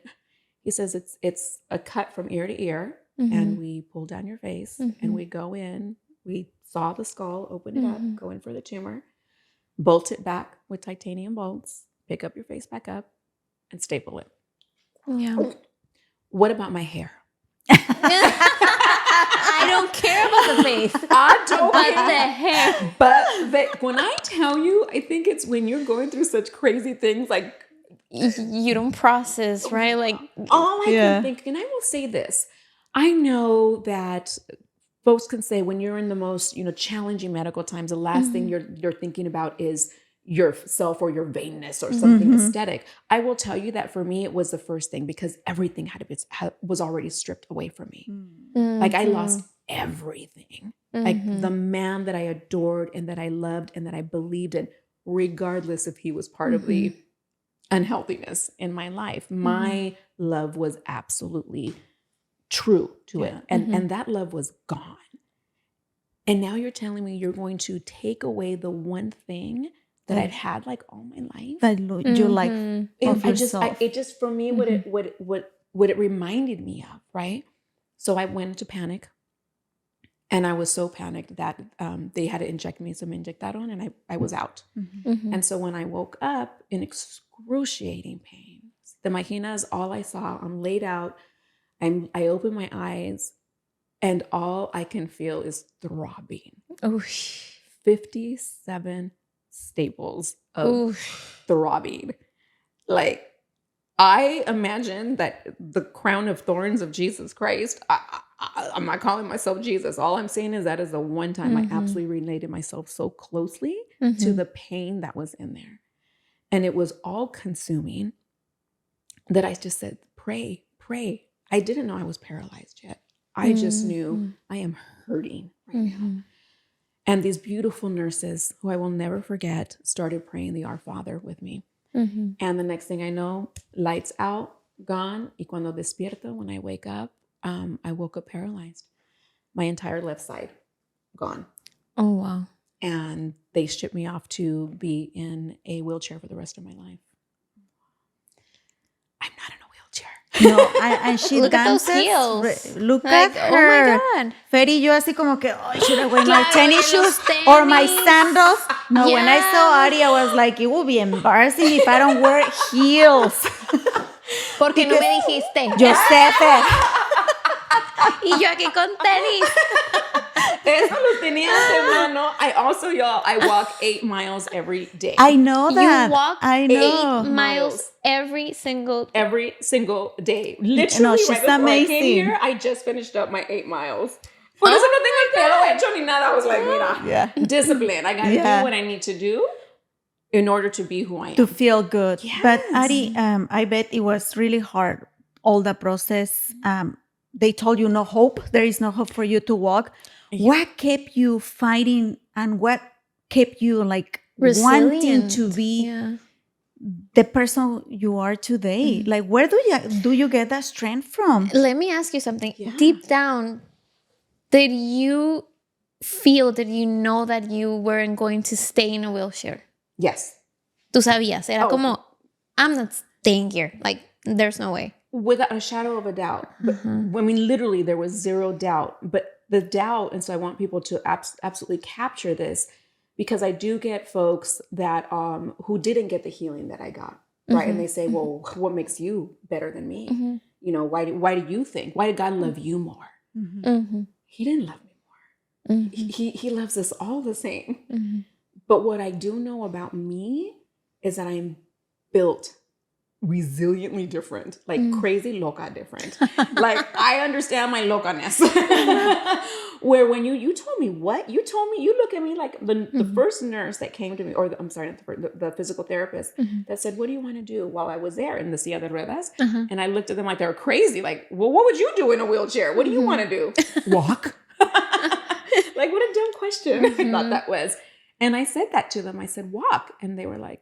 Speaker 1: He says, it's a cut from ear to ear. And we pull down your face and we go in, we saw the skull, open it up, go in for the tumor, bolt it back with titanium bolts, pick up your face back up, and staple it.
Speaker 3: Yeah.
Speaker 1: What about my hair?
Speaker 3: I don't care about the face.
Speaker 1: I don't
Speaker 3: But
Speaker 1: care.
Speaker 3: the hair.
Speaker 1: But when I tell you, I think it's when you're going through such crazy things, like
Speaker 3: You don't process, right? Like,
Speaker 1: all I can think, and I will say this, I know that folks can say when you're in the most, challenging medical times, the last thing you're thinking about is yourself or your vainness or something aesthetic. I will tell you that for me, it was the first thing, because everything was already stripped away from me. Like, I lost everything. Like, the man that I adored and that I loved and that I believed in, regardless if he was part of the unhealthiness in my life, my love was absolutely true to it. And that love was gone. And now you're telling me you're going to take away the one thing that I'd had like all my life.
Speaker 4: That you like of yourself.
Speaker 1: It just for me, what it reminded me of, right? So I went into panic, and I was so panicked that they had to inject me some Injectaron, and I was out. And so when I woke up in excruciating pain, the Majinas, all I saw, I'm laid out. I open my eyes and all I can feel is throbbing.
Speaker 3: Oh,
Speaker 1: 57 staples of
Speaker 3: oof.
Speaker 1: throbbing. Like, I imagine that the crown of thorns of Jesus Christ, I'm not calling myself Jesus. All I'm saying is that is the one time I absolutely related myself so closely to the pain that was in there. And it was all consuming that I just said, pray, pray. I didn't know I was paralyzed yet. I just knew I am hurting right now. And these beautiful nurses, who I will never forget, started praying the Our Father with me. And the next thing I know, lights out, gone. Y cuando despierto, when I wake up, I woke up paralyzed. My entire left side gone.
Speaker 3: Oh, wow.
Speaker 1: And they shipped me off to be in a wheelchair for the rest of my life. I'm not in a wheelchair.
Speaker 4: No, and she
Speaker 3: Look at those
Speaker 4: dances.
Speaker 3: heels.
Speaker 4: Look
Speaker 3: Like,
Speaker 4: at
Speaker 3: oh
Speaker 4: her.
Speaker 3: my God.
Speaker 4: Fer y yo así como que, oh, should I wear my
Speaker 3: Claro,
Speaker 4: tennis
Speaker 3: los
Speaker 4: shoes or my
Speaker 3: tenis.
Speaker 4: sandals? No, when I saw
Speaker 3: Yeah.
Speaker 4: Ari, I was like, it will be embarrassing if I don't wear heels.
Speaker 3: Porque no me dijiste.
Speaker 4: Josefe.
Speaker 3: Y yo aquí con tenis.
Speaker 1: Eso lo tenía de mano. I also, y'all, I walk 8 miles every day.
Speaker 4: I know that.
Speaker 3: You walk
Speaker 4: I know.
Speaker 3: 8 miles every single
Speaker 1: Every single day. Literally,
Speaker 4: No, she's
Speaker 1: right before I
Speaker 4: amazing.
Speaker 1: came here, I just finished up my 8 miles. Por eso no tengo el pelo hecho ni nada. I was like, mira,
Speaker 4: Yeah.
Speaker 1: discipline. I got to
Speaker 4: Yeah.
Speaker 1: do what I need to do in order to be who I am.
Speaker 4: To feel good. But
Speaker 1: Yes.
Speaker 4: Ari, I bet it was really hard, all the process. They told you no hope. There is no hope for you to walk. What kept you fighting and what kept you like wanting
Speaker 3: Resilient.
Speaker 4: to be
Speaker 3: Yeah.
Speaker 4: the person you are today? Like, where do you get that strength from?
Speaker 3: Let me ask you something.
Speaker 1: Yeah.
Speaker 3: Deep down, did you know that you weren't going to stay in a wheelchair?
Speaker 1: Yes.
Speaker 3: Tú sabías. Era
Speaker 1: Oh.
Speaker 3: como, I'm not staying here. Like, there's no way.
Speaker 1: Without a shadow of a doubt. But I mean, literally, there was zero doubt. But the doubt, and so I want people to absolutely capture this, because I do get folks that who didn't get the healing that I got, right? And they say, "Well, what makes you better than me? You know, why do you think? Why did God love you more? He didn't love me more. He loves us all the same. But what I do know about me is that I am built resiliently different, like crazy loca different. Like, I understand my locaness. Where when you told me what? You told me, you look at me like the first nurse that came to me, or I'm sorry, not the physical therapist that said, what do you want to do, while I was there in the silla de ruedas? And I looked at them like they were crazy. Like, well, what would you do in a wheelchair? What do you want to do? Walk? Like, what a dumb question. I thought that was. And I said that to them. I said, walk. And they were like,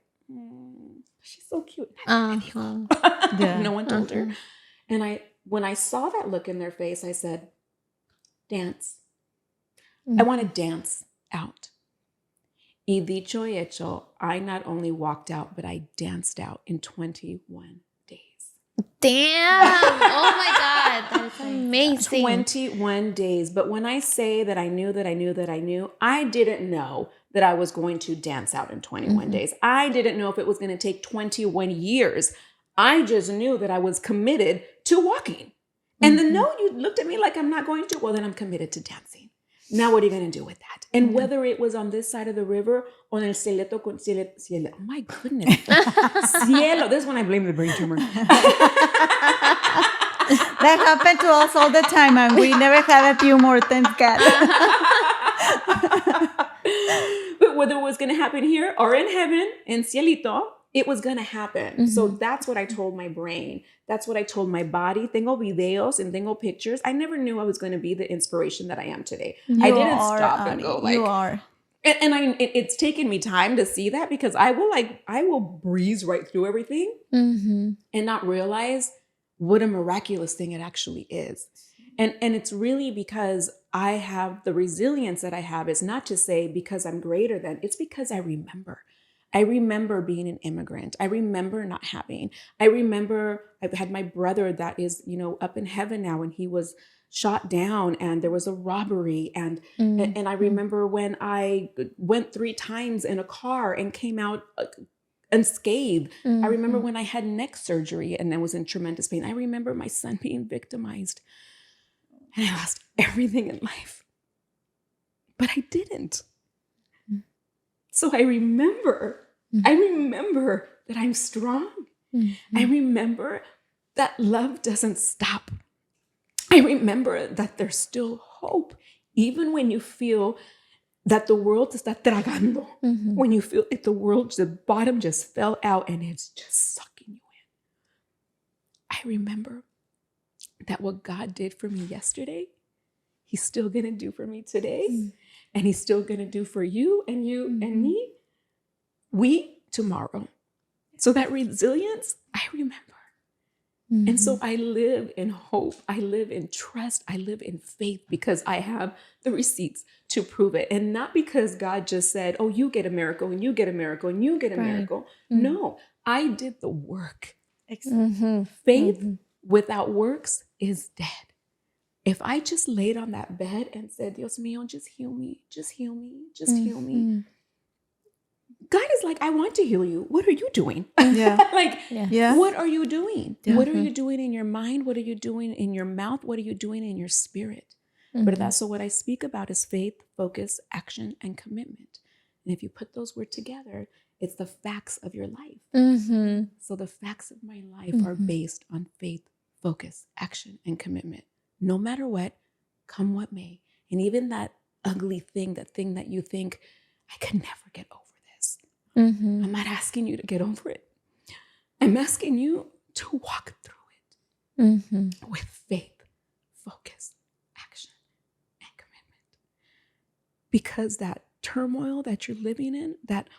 Speaker 1: she's so cute.
Speaker 4: Yeah.
Speaker 1: No one told her. And when I saw that look in their face, I said, dance. I want to dance out. Y dicho y hecho, I not only walked out, but I danced out in 21 days.
Speaker 3: Damn. Oh my God. That is amazing.
Speaker 1: 21 days. But when I say that I knew that I knew that I knew, I didn't know that I was going to dance out in 21 days. I didn't know if it was going to take 21 years. I just knew that I was committed to walking. And then, no, you looked at me like I'm not going to. Well, then I'm committed to dancing. Now, what are you going to do with that? And whether it was on this side of the river or en el cielo, cielo. Oh, my goodness. Cielo. This is when I blame the brain tumor.
Speaker 4: That happened to us all the time, and we never had a tumor, thank God.
Speaker 1: But whether it was going to happen here or in heaven, in cielito, it was going to happen. So that's what I told my brain. That's what I told my body. Tengo videos and tengo pictures. I never knew I was going to be the inspiration that I am today. I didn't stop and go like...
Speaker 4: You are.
Speaker 1: And it's taken me time to see that, because I will breeze right through everything and not realize what a miraculous thing it actually is. And it's really because I have the resilience that I have. Is not to say because I'm greater than, it's because I remember. I remember being an immigrant. I remember not having. I remember I've had my brother that is, up in heaven now, and he was shot down and there was a robbery. And I remember when I went 3 times in a car and came out unscathed. I remember when I had neck surgery and I was in tremendous pain. I remember my son being victimized and I lost everything in life. But I didn't. So I remember that I'm strong. I remember that love doesn't stop. I remember that there's still hope, even when you feel that the world está tragando, when you feel like the bottom just fell out and it's just sucking you in. I remember that what God did for me yesterday, he's still going to do for me today, and he's still going to do for you and me, we tomorrow. So that resilience, I remember. And so I live in hope. I live in trust. I live in faith because I have the receipts to prove it. And not because God just said, oh, you get a miracle and you get a miracle and you get a miracle. No, I did the work. Faith without works is dead. If I just laid on that bed and said, Dios mío, just heal me, just heal me, just heal me. God is like, I want to heal you. What are you doing? What are you doing? What are you doing in your mind? What are you doing in your mouth? What are you doing in your spirit? But that's so what I speak about is faith, focus, action, and commitment. And if you put those words together, it's the facts of your life. So the facts of my life are based on faith, focus, action, and commitment. No matter what, come what may. And even that ugly thing, that thing that you think, I can never get over. I'm not asking you to get over it. I'm asking you to walk through it with faith, focus, action, and commitment. Because that turmoil that you're living in, that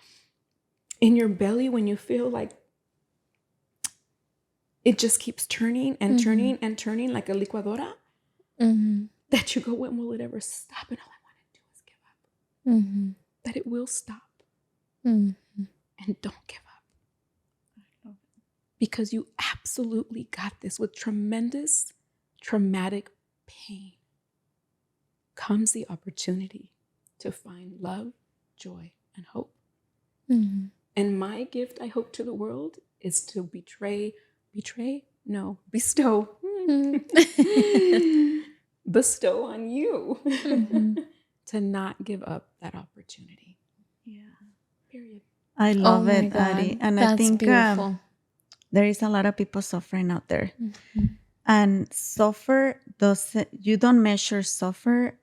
Speaker 1: in your belly when you feel like it just keeps turning and turning and turning like a licuadora, that you go, when will it ever stop? And all I want to do is give up. That it will stop. And don't give up. Because you absolutely got this. With tremendous traumatic pain comes the opportunity to find love, joy, and hope. And my gift, I hope, to the world is to bestow bestow on you to not give up that opportunity. Period.
Speaker 4: I love it, Ari. And
Speaker 3: that's
Speaker 4: I think
Speaker 3: beautiful.
Speaker 4: there is a lot of people suffering out there. And you don't measure suffer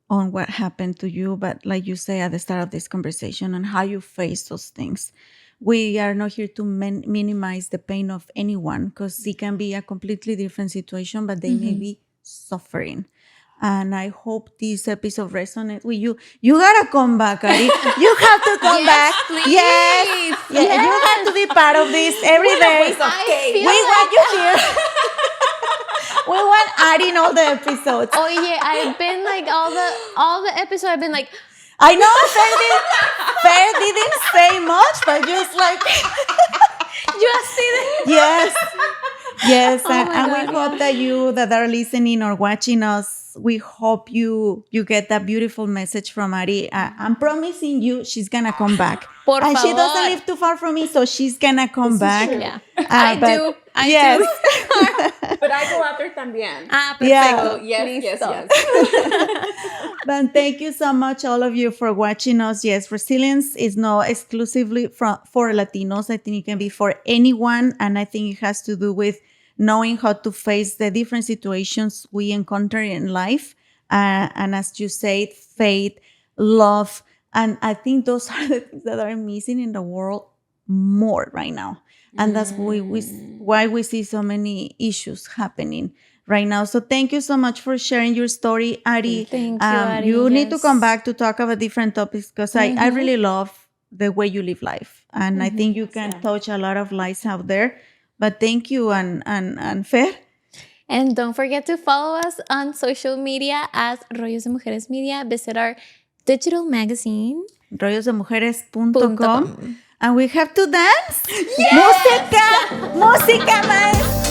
Speaker 4: on what happened to you, but like you say at the start of this conversation, on how you face those things. We are not here to minimize the pain of anyone, because it can be a completely different situation, but they may be suffering. And I hope this episode resonates with you. You gotta come back, Ari. You have to come back.
Speaker 3: Please.
Speaker 4: Yes. You have to be part of this every day. We want you here. We want Ari in all the episodes.
Speaker 3: Oh yeah, I've been like all the episodes. I've been like,
Speaker 4: I know Fer didn't say much, but just like
Speaker 3: just see that.
Speaker 4: Yes,
Speaker 3: Oh my
Speaker 4: and
Speaker 3: God,
Speaker 4: we hope that you that are listening or watching us, we hope you get that beautiful message from Ari. I'm promising you she's gonna come back.
Speaker 3: Por
Speaker 4: And she
Speaker 3: favor.
Speaker 4: doesn't live too far from me, so she's gonna come back.
Speaker 3: Yeah, I do.
Speaker 1: But I go out there también.
Speaker 3: Perfecto.
Speaker 4: Yeah.
Speaker 1: Yes.
Speaker 4: But thank you so much, all of you, for watching us. Yes, resilience is not exclusively for Latinos. I think it can be for anyone. And I think it has to do with knowing how to face the different situations we encounter in life. And as you said, faith, love. And I think those are the things that are missing in the world more right now. And that's why we see so many issues happening right now. So thank you so much for sharing your story, Ari.
Speaker 3: Thank you, Ari.
Speaker 4: You need to
Speaker 3: Yes.
Speaker 4: come back to talk about different topics, because I really love the way you live life. And I think you can touch a lot of lives out there. But thank you, and Fer.
Speaker 3: And don't forget to follow us on social media as Rollos de Mujeres Media. Visit our digital magazine.
Speaker 4: rollosdemujeres.com. And we have to dance.
Speaker 3: Yes.
Speaker 4: Música, maestra.